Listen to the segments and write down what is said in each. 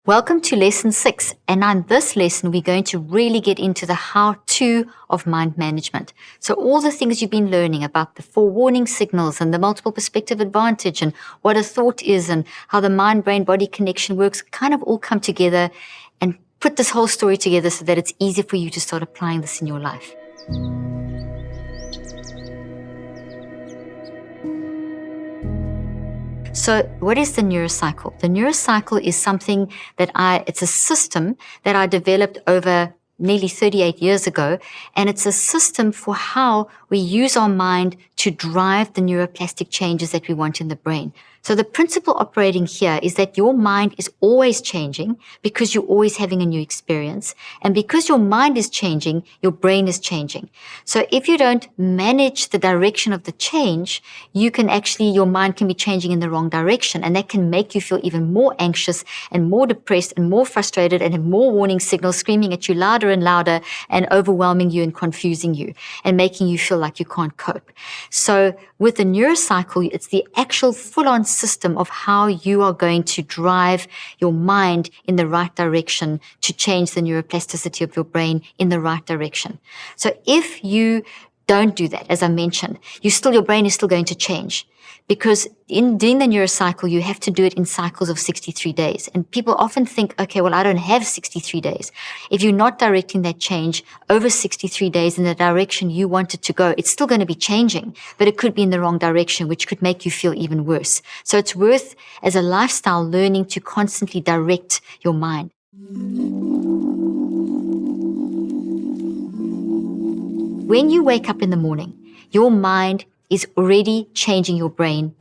Welcome to lesson 6, and on this lesson we're going to really get into the how-to of mind management. So all the things you've been learning about the 4 warning signals and the multiple perspective advantage and what a thought is and how the mind-brain-body connection works kind of all come together and put this whole story together so that it's easy for you to start applying this in your life. So what is the Neurocycle? The Neurocycle is something that it's a system that I developed over nearly 38 years ago, and it's a system for how we use our mind to drive the neuroplastic changes that we want in the brain. So the principle operating here is that your mind is always changing because you're always having a new experience. And because your mind is changing, your brain is changing. So if you don't manage the direction of the change, your mind can be changing in the wrong direction. And that can make you feel even more anxious and more depressed and more frustrated and have more warning signals screaming at you louder and louder and overwhelming you and confusing you and making you feel like you can't cope. So with the Neurocycle, it's the actual full-on system of how you are going to drive your mind in the right direction to change the neuroplasticity of your brain in the right direction. So if you don't do that, as I mentioned, your brain is still going to change. Because in doing the Neurocycle, you have to do it in cycles of 63 days. And people often think, okay, well, I don't have 63 days. If you're not directing that change over 63 days in the direction you want it to go, it's still going to be changing, but it could be in the wrong direction, which could make you feel even worse. So it's worth, as a lifestyle, learning to constantly direct your mind. When you wake up in the morning, your mind is already changing your brain.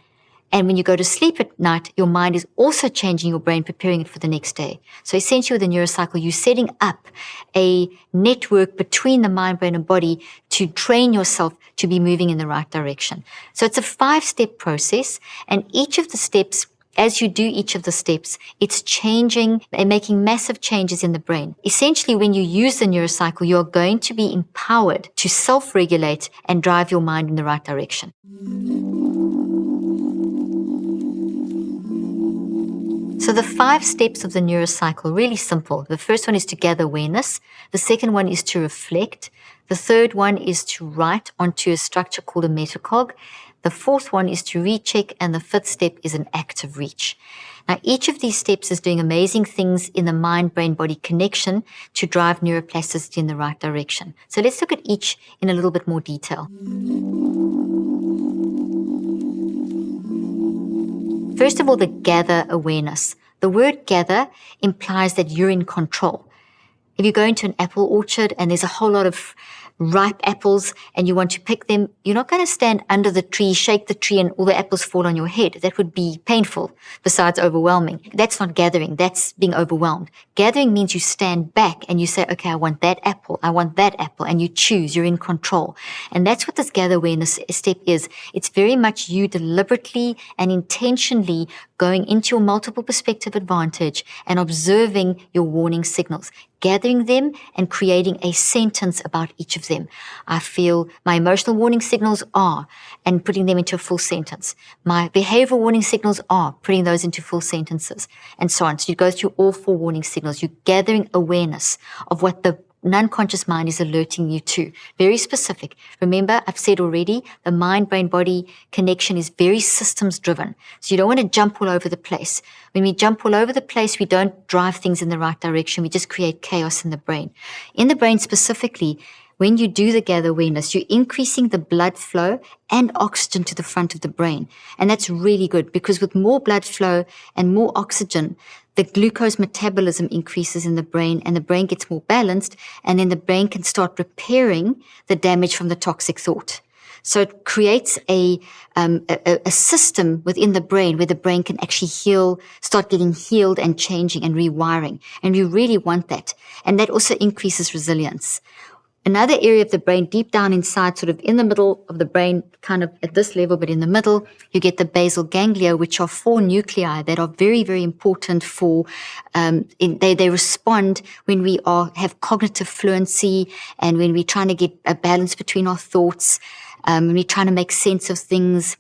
And when you go to sleep at night, your mind is also changing your brain, preparing it for the next day. So essentially with the Neurocycle, you're setting up a network between the mind, brain, and body to train yourself to be moving in the right direction. So it's a 5-step process, and each of the steps, as you do each of the steps, it's changing and making massive changes in the brain. Essentially, when you use the Neurocycle, you're going to be empowered to self-regulate and drive your mind in the right direction. So the 5 steps of the Neurocycle, really simple. The first one is to gather awareness. The second one is to reflect. The third one is to write onto a structure called a metacog. The fourth one is to recheck, and the 5th step is an active reach. Now, each of these steps is doing amazing things in the mind-brain-body connection to drive neuroplasticity in the right direction. So let's look at each in a little bit more detail. First of all, the gather awareness. The word gather implies that you're in control. If you go into an apple orchard and there's a whole lot of ripe apples and you want to pick them, you're not going to stand under the tree, shake the tree, and all the apples fall on your head. That would be painful, besides overwhelming. That's not gathering. That's being overwhelmed. Gathering means you stand back and you say, okay, I want that apple, and you choose, you're in control. And that's what this gather awareness step is. It's very much you deliberately and intentionally going into your multiple perspective advantage and observing your warning signals, gathering them and creating a sentence about each of them. I feel my emotional warning signals are, and putting them into a full sentence. My behavioral warning signals are, putting those into full sentences, and so on. So you go through all 4 warning signals. You're gathering awareness of what the unconscious mind is alerting you to. Very specific. Remember, I've said already, the mind-brain-body connection is very systems-driven. So you don't want to jump all over the place. When we jump all over the place, we don't drive things in the right direction. We just create chaos in the brain. In the brain specifically, when you do the gather awareness, you're increasing the blood flow and oxygen to the front of the brain. And that's really good because with more blood flow and more oxygen, the glucose metabolism increases in the brain and the brain gets more balanced, and then the brain can start repairing the damage from the toxic thought. So it creates a system within the brain where the brain can actually start getting healed and changing and rewiring. And we really want that. And that also increases resilience. Another area of the brain, deep down inside, sort of in the middle of the brain, kind of at this level, but in the middle, you get the basal ganglia, which are 4 nuclei that are very, very important for, they respond when we have cognitive fluency and when we're trying to get a balance between our thoughts, when we're trying to make sense of things.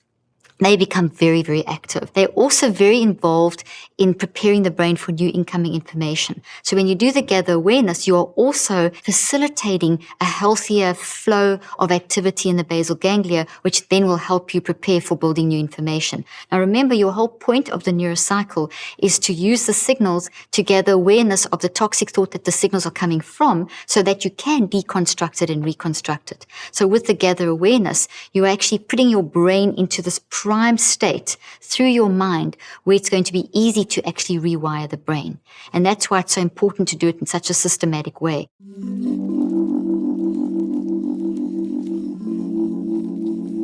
they become very, very active. They're also very involved in preparing the brain for new incoming information. So when you do the gather awareness, you are also facilitating a healthier flow of activity in the basal ganglia, which then will help you prepare for building new information. Now remember, your whole point of the neurocycle is to use the signals to gather awareness of the toxic thought that the signals are coming from, so that you can deconstruct it and reconstruct it. So with the gather awareness, you're actually putting your brain into this prime state through your mind, where it's going to be easy to actually rewire the brain. And that's why it's so important to do it in such a systematic way.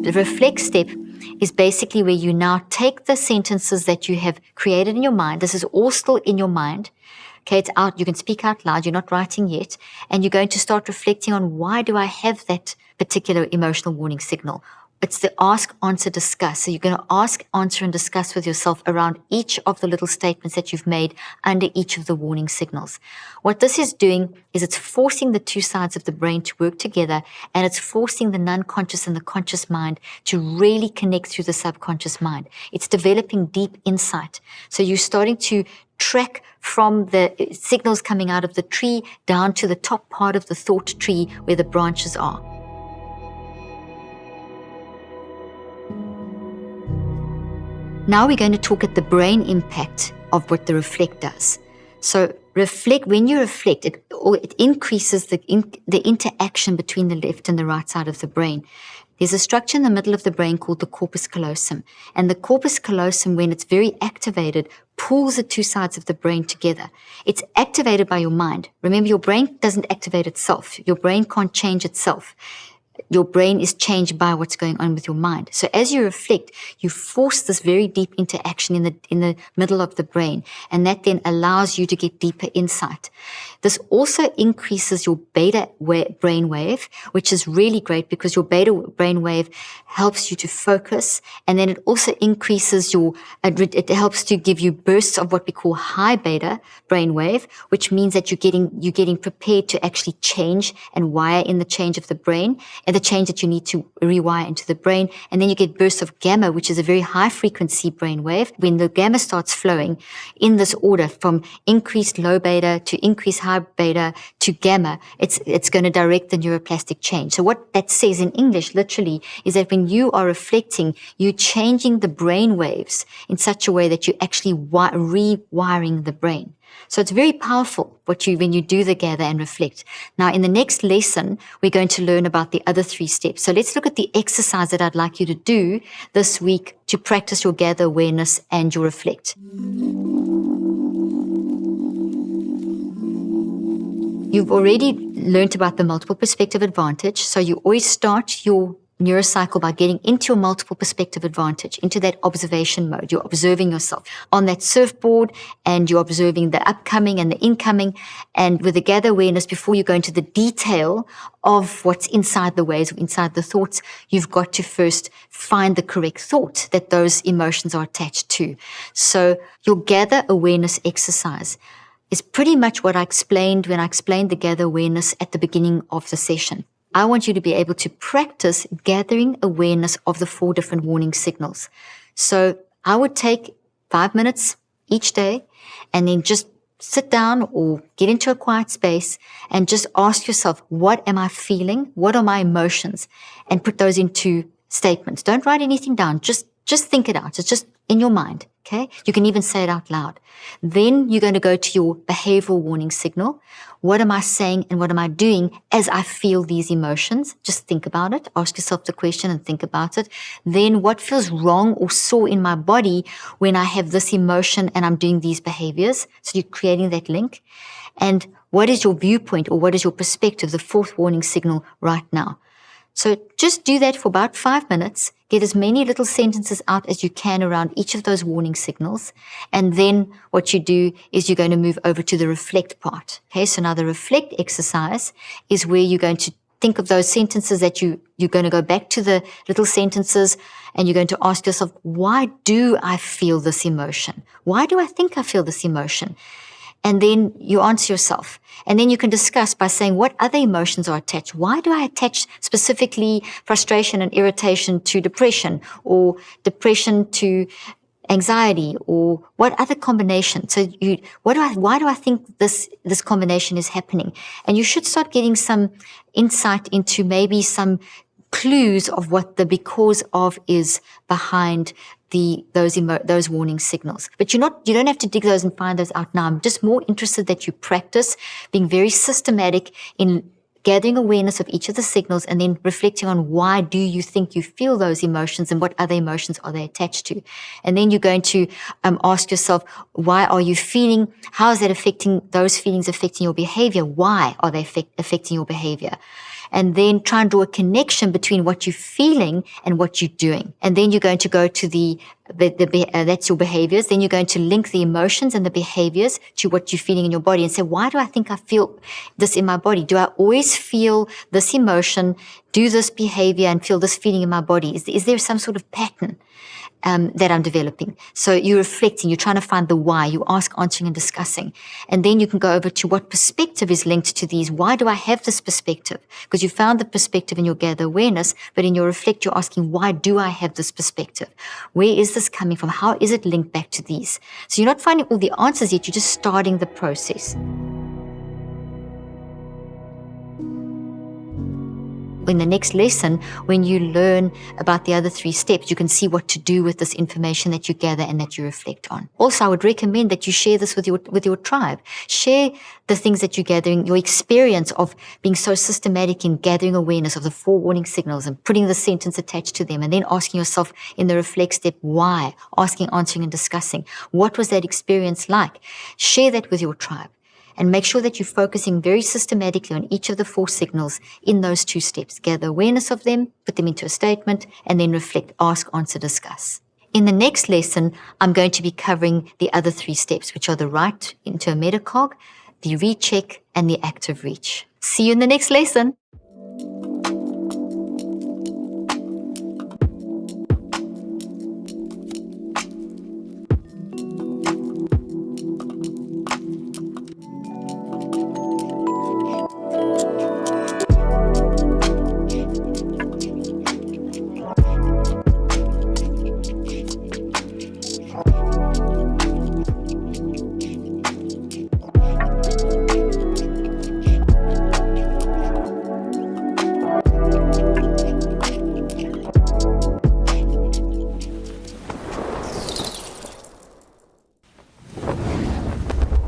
The reflect step is basically where you now take the sentences that you have created in your mind. This is all still in your mind. Okay, it's out. You can speak out loud. You're not writing yet. And you're going to start reflecting on, why do I have that particular emotional warning signal? It's the ask, answer, discuss. So you're going to ask, answer, and discuss with yourself around each of the little statements that you've made under each of the warning signals. What this is doing is it's forcing the two sides of the brain to work together, and it's forcing the non-conscious and the conscious mind to really connect through the subconscious mind. It's developing deep insight. So you're starting to track from the signals coming out of the tree down to the top part of the thought tree where the branches are. Now we're going to talk at the brain impact of what the reflect does. So when you reflect, it increases the interaction between the left and the right side of the brain. There's a structure in the middle of the brain called the corpus callosum. And the corpus callosum, when it's very activated, pulls the two sides of the brain together. It's activated by your mind. Remember, your brain doesn't activate itself. Your brain can't change itself. Your brain is changed by what's going on with your mind. So as you reflect, you force this very deep interaction in the middle of the brain, and that then allows you to get deeper insight. This also increases your beta brainwave, which is really great because your beta brainwave helps you to focus, and then it also increases it helps to give you bursts of what we call high beta brainwave, which means that you're getting prepared to actually change and wire in the change of the brain, and the change that you need to rewire into the brain. And then you get bursts of gamma, which is a very high frequency brainwave. When the gamma starts flowing in this order from increased low beta to increased high beta to gamma, it's going to direct the neuroplastic change. So what that says in English literally is that when you are reflecting, you're changing the brain waves in such a way that you're actually rewiring the brain. So it's very powerful when you do the gather and reflect. Now, in the next lesson, we're going to learn about the other 3 steps. So let's look at the exercise that I'd like you to do this week to practice your gather awareness and your reflect. You've already learned about the multiple perspective advantage. So you always start your Neurocycle by getting into your multiple perspective advantage, into that observation mode. You're observing yourself on that surfboard, and you're observing the upcoming and the incoming. And with the gather awareness, before you go into the detail of what's inside the waves, inside the thoughts, you've got to first find the correct thought that those emotions are attached to. So your gather awareness exercise is pretty much what I explained when I explained the gather awareness at the beginning of the session. I want you to be able to practice gathering awareness of the 4 different warning signals. So I would take 5 minutes each day and then just sit down or get into a quiet space and just ask yourself, what am I feeling? What are my emotions? And put those into statements. Don't write anything down. Just think it out. It's just in your mind. Okay? You can even say it out loud. Then you're going to go to your behavioral warning signal. What am I saying and what am I doing as I feel these emotions? Just think about it. Ask yourself the question and think about it. Then what feels wrong or sore in my body when I have this emotion and I'm doing these behaviors? So you're creating that link. And what is your viewpoint or what is your perspective, the 4th warning signal right now? So just do that for about 5 minutes. Get as many little sentences out as you can around each of those warning signals. And then what you do is you're going to move over to the reflect part. Okay, so now the reflect exercise is where you're going to think of those sentences that you're going to go back to the little sentences, and you're going to ask yourself, why do I feel this emotion? Why do I think I feel this emotion? And then you answer yourself. And then you can discuss by saying, what other emotions are attached? Why do I attach specifically frustration and irritation to depression, or depression to anxiety, or what other combination? So why do I think this combination is happening? And you should start getting some insight into maybe some clues of what the because of is behind those warning signals. But you don't have to dig those and find those out now. I'm just more interested that you practice being very systematic in gathering awareness of each of the signals, and then reflecting on why do you think you feel those emotions, and what other emotions are they attached to. And then you're going to ask yourself, why are you feeling? How is that affecting those feelings affecting your behavior? Why are they affecting your behavior? And then try and draw a connection between what you're feeling and what you're doing. And then you're going to go to that's your behaviors. Then you're going to link the emotions and the behaviors to what you're feeling in your body, and say, why do I think I feel this in my body? Do I always feel this emotion, do this behavior, and feel this feeling in my body? Is there some sort of pattern that I'm developing? So you're reflecting, you're trying to find the why, you ask, answering, and discussing. And then you can go over to what perspective is linked to these. Why do I have this perspective? Because you found the perspective in your gather awareness, but in your reflect, you're asking, why do I have this perspective? Where is this coming from? How is it linked back to these? So you're not finding all the answers yet, you're just starting the process. In the next lesson, when you learn about the other 3 steps, you can see what to do with this information that you gather and that you reflect on. Also, I would recommend that you share this with your tribe. Share the things that you're gathering, your experience of being so systematic in gathering awareness of the 4 warning signals and putting the sentence attached to them, and then asking yourself in the reflect step, why? Asking, answering, and discussing. What was that experience like? Share that with your tribe. And make sure that you're focusing very systematically on each of the 4 signals in those 2 steps. Gather awareness of them, put them into a statement, and then reflect, ask, answer, discuss. In the next lesson, I'm going to be covering the other 3 steps, which are the write into a metacog, the recheck, and the active reach. See you in the next lesson.